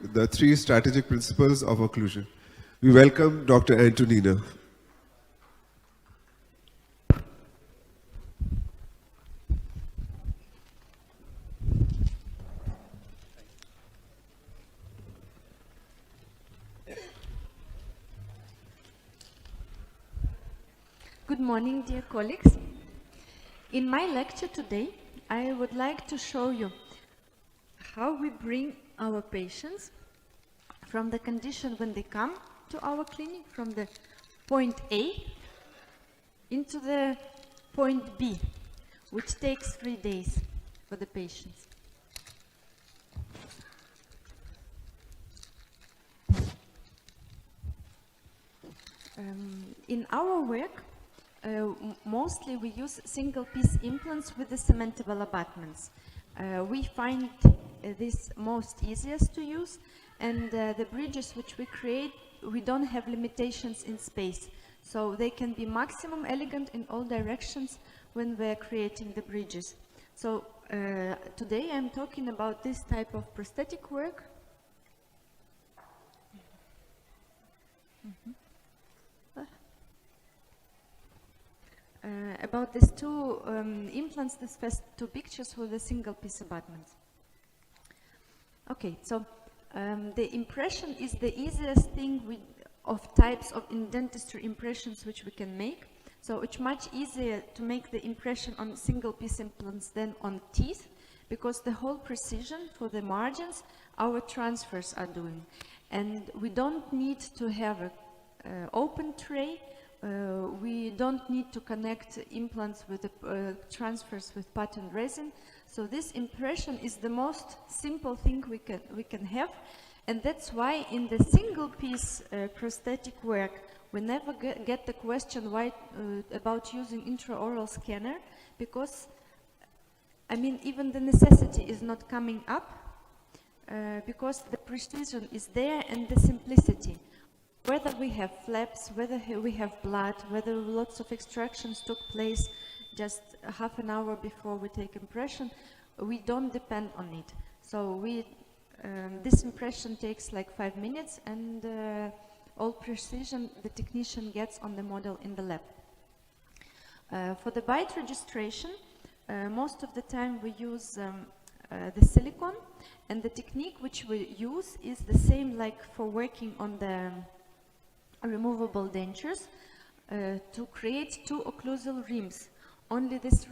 the 3 strategic principles of occlusion. We welcome Dr. Antonina. Good morning, dear colleagues. In my lecture today, I would like to show you how we bring our patients from the condition when they come to our clinic, from the point A into the point B, which takes 3 days for the patients. In our work, mostly we use single-piece implants with the cementable abutments. We find this most easiest to use, and the bridges which we create, we don't have limitations in space. So they can be maximum elegant in all directions when we're creating the bridges. So today I'm talking about this type of prosthetic work. About these 2 implants, these first 2 pictures with the single piece abutments. Okay, so the impression is the easiest thing of types of in dentistry impressions which we can make. So it's much easier to make the impression on single piece implants than on teeth, because the whole precision for the margins our transfers are doing. And we don't need to have an open tray. We don't need to connect implants with the transfers with pattern resin. So this impression is the most simple thing we can have, and that's why in the single piece prosthetic work we never get the question why about using intraoral scanner, because I mean even the necessity is not coming up because the precision is there and the simplicity. Whether we have flaps, whether we have blood, whether lots of extractions took place just half an hour before we take impression, we don't depend on it. So this impression takes like 5 minutes, and all precision the technician gets on the model in the lab. For the bite registration, most of the time we use the silicone, and the technique which we use is the same like for working on the removable dentures, to create 2 occlusal rims. Only this